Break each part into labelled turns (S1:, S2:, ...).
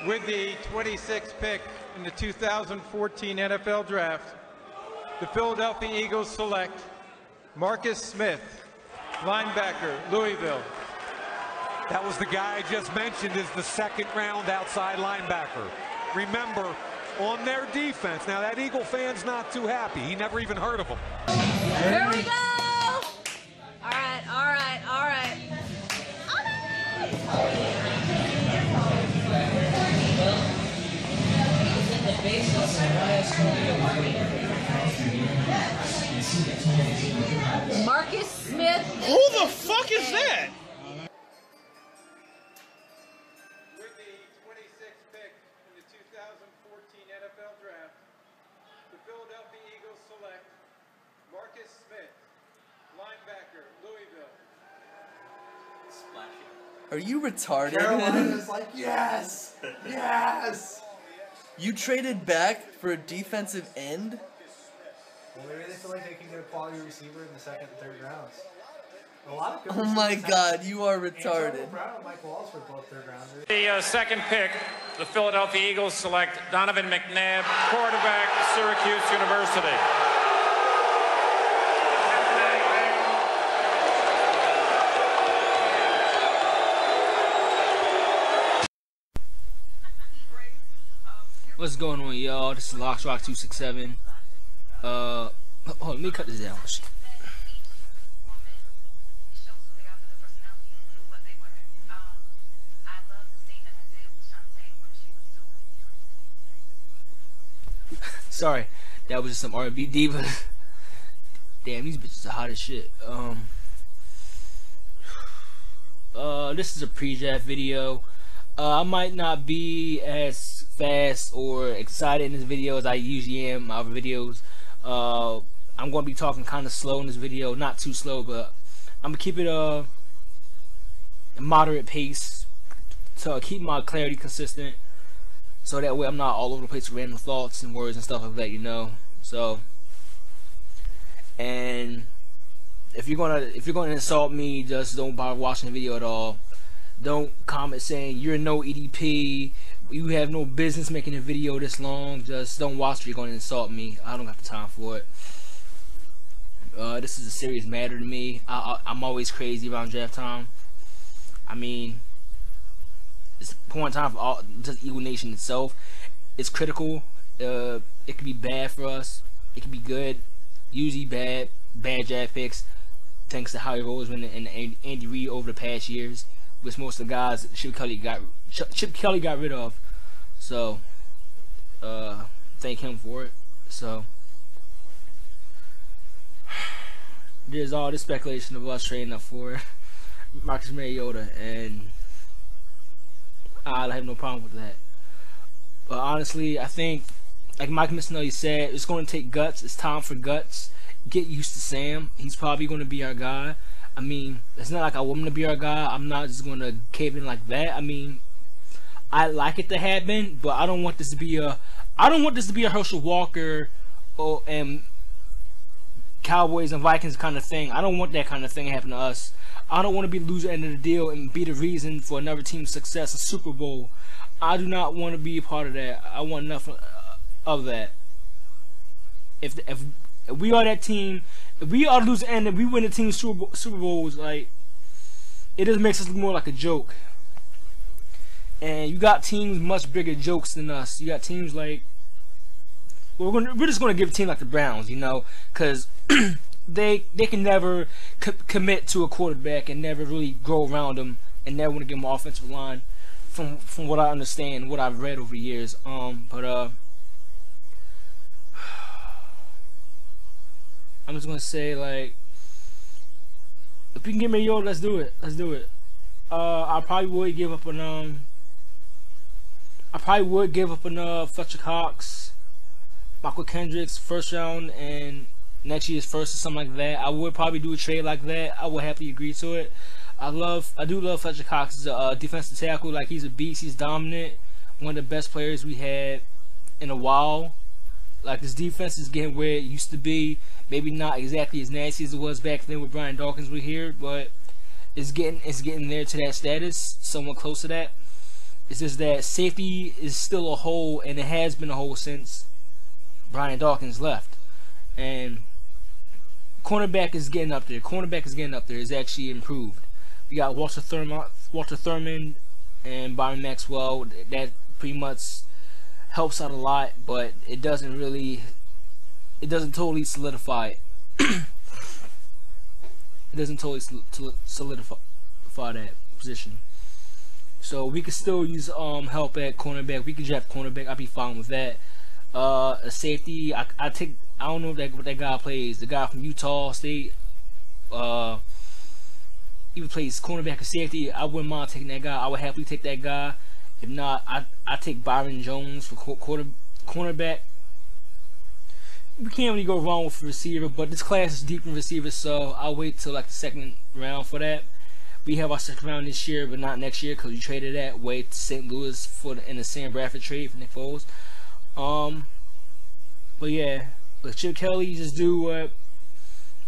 S1: With the 26th pick in the 2014 NFL Draft, the Philadelphia Eagles select Marcus Smith, linebacker, Louisville.
S2: That was the guy I just mentioned as the second-round outside linebacker. Remember, on their defense, now that Eagle fan's not too happy. He never even heard of them.
S3: Here we go! All right, all right, all right. Marcus Smith.
S4: Who the fuck is that?
S1: With the 26th pick in the 2014 NFL Draft, the Philadelphia Eagles select Marcus Smith, linebacker, Louisville.
S5: Are you retarded?
S6: Carolina's like, yes! Yes!
S5: You traded back for a defensive end?
S6: Well, maybe they feel like they can get a quality receiver in the second and third rounds. A lot of good
S5: Oh my god, you are retarded.
S6: Antonio Brown and Mike Wallace were both third rounders.
S7: The second pick, the Philadelphia Eagles select Donovan McNabb, quarterback, Syracuse University.
S4: What's going on, y'all? This is LocksRock267. Oh, let me cut this down. Sorry, that was just some R&B diva. Damn, these bitches are hot as shit. This is a pre-draft video. I might not be as fast or excited in this video as I usually am in my other videos. I'm going to be talking kind of slow in this video, not too slow, but I'm going to keep it a moderate pace to keep my clarity consistent, so that way I'm not all over the place with random thoughts and words and stuff like that, you know. So, and if you're gonna insult me, just don't bother watching the video at all. Don't comment saying you're no EDP, you have no business making a video this long. Just don't watch if you're going to insult me. I don't got the time for it. This is a serious matter to me. I'm always crazy around draft time. I mean, it's a point in time for all, just Eagle Nation itself. It's critical. It can be bad for us. It can be good. Usually bad draft picks, thanks to Howie Roseman and Andy Reid over the past years, which most of the guys Chip Kelly got rid of. So thank him for it. So there's all this speculation of us trading up for Marcus Mariota, and I have no problem with that. But honestly, I think, like Mike Missinelli said, it's going to take guts. It's time for guts. Get used to Sam. He's probably going to be our guy. I mean, it's not like I want him to be our guy. I'm not just going to cave in like that. I mean, I like it to happen, but I don't want this to be a Herschel Walker and Cowboys and Vikings kind of thing. I don't want that kind of thing to happen to us. I don't want to be the loser end of the deal and be the reason for another team's success in Super Bowl. I do not want to be a part of that. I want nothing of that. If we are that team, if we are the loser end and we win the team Super Bowls, like, it just makes us look more like a joke. And you got teams much bigger jokes than us. You got teams like, we're just gonna give a team like the Browns, you know, because they can never commit to a quarterback and never really grow around them, and never want to give them an offensive line, from what I understand, what I've read over the years. But I'm just gonna say, like, if we can get Mariota, let's do it. Let's do it. I probably would give up on Fletcher Cox, Michael Kendricks first round, and next year's first or something like that. I would probably do a trade like that. I would happily agree to it. I do love Fletcher Cox as a defensive tackle. Like, he's a beast. He's dominant. One of the best players we had in a while. Like, this defense is getting where it used to be. Maybe not exactly as nasty as it was back then with Brian Dawkins were here, but it's getting there to that status, somewhat close to that. It's just that safety is still a hole, and it has been a hole since Brian Dawkins left. And cornerback is getting up there. Cornerback is getting up there. It's actually improved. We got Walter Thurman and Byron Maxwell. That pretty much helps out a lot, but it doesn't totally solidify it. It doesn't totally solidify that position. So we could still use help at cornerback. We could draft cornerback. I'd be fine with that. A safety. I don't know what that guy plays. The guy from Utah State. He plays cornerback or safety. I wouldn't mind taking that guy. I would happily take that guy. If not, I take Byron Jones for cornerback. We can't really go wrong with a receiver, but this class is deep in receivers, so I'll wait till like the second round for that. We have our second round this year, but not next year because we traded that way to St. Louis in the Sam Bradford trade for Nick Foles. But yeah, with Chip Kelly, just do what.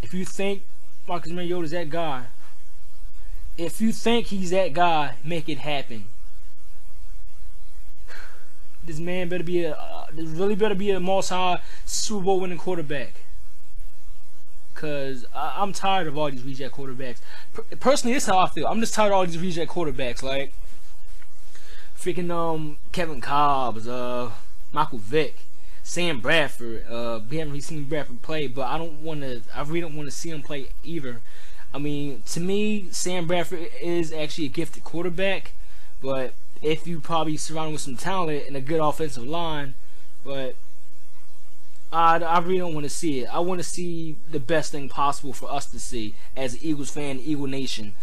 S4: If you think Marcus Mariota is that guy, if you think he's that guy, make it happen. This man better be really better be a multi Super Bowl winning quarterback. Cause I'm tired of all these reject quarterbacks. Personally, this is how I feel. I'm just tired of all these reject quarterbacks. Like freaking Kevin Cobbs, Michael Vick, Sam Bradford. We haven't really seen Bradford play, but I really don't want to see him play either. I mean, to me, Sam Bradford is actually a gifted quarterback, but if you probably surround him with some talent and a good offensive line, but I really don't want to see it. I want to see the best thing possible for us to see as an Eagles fan, Eagle Nation.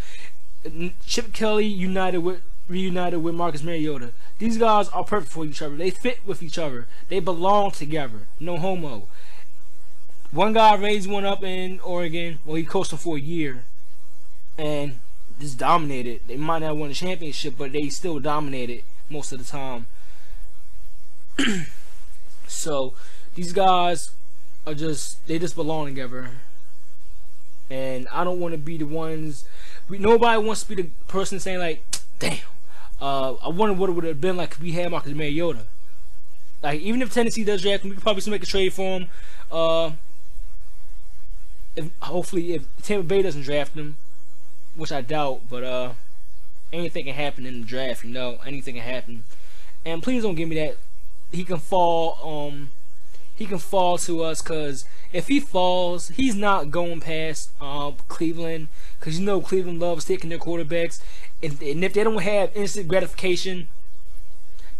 S4: Chip Kelly reunited with Marcus Mariota. These guys are perfect for each other. They fit with each other. They belong together. No homo. One guy raised one up in Oregon. Well, he coached them for a year and just dominated. They might not have won a championship, but they still dominated most of the time. So these guys are they just belong together. And I don't want to be the ones. Nobody wants to be the person saying like, damn, I wonder what it would have been like if we had Marcus Mariota. Like, even if Tennessee does draft him, we could probably still make a trade for him. Hopefully if Tampa Bay doesn't draft him, which I doubt, but anything can happen in the draft, you know. Anything can happen. And please don't give me that he can fall to us, because if he falls, he's not going past Cleveland, because you know Cleveland loves taking their quarterbacks, and if they don't have instant gratification,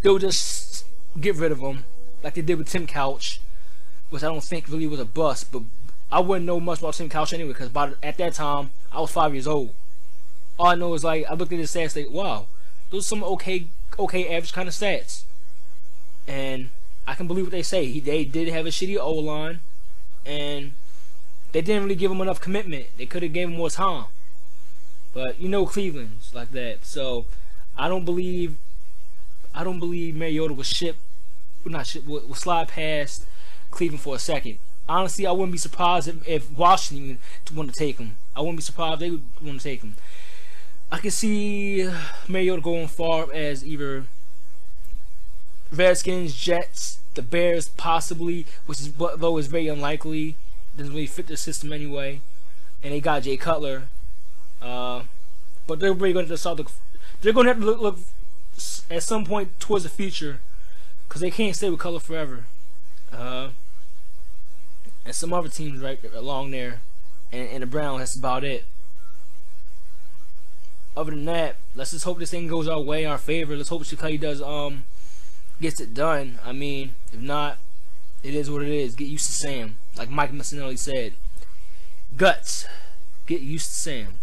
S4: they'll just get rid of them, like they did with Tim Couch, which I don't think really was a bust, but I wouldn't know much about Tim Couch anyway, because at that time I was 5 years old. All I know is, like, I looked at his stats like, wow, those are some okay average kind of stats. And I can believe what they say. They did have a shitty O-line, and they didn't really give him enough commitment. They could have gave him more time. But you know Cleveland's like that. So I don't believe Mariota will slide past Cleveland for a second. Honestly, I wouldn't be surprised if Washington want to take him. I wouldn't be surprised if they would want to take him. I can see Mariota going far as either Redskins, Jets, the Bears, possibly, though is very unlikely. Doesn't really fit their system anyway. And they got Jay Cutler, but they're really going to start they're going to have to look at some point towards the future, because they can't stay with Cutler forever. And some other teams right along there, and the Browns. That's about it. Other than that, let's just hope this thing goes our way, our favor. Let's hope Chicago does gets it done. I mean, if not, it is what it is. Get used to Sam, like Mike Missinelli said. Guts, get used to Sam.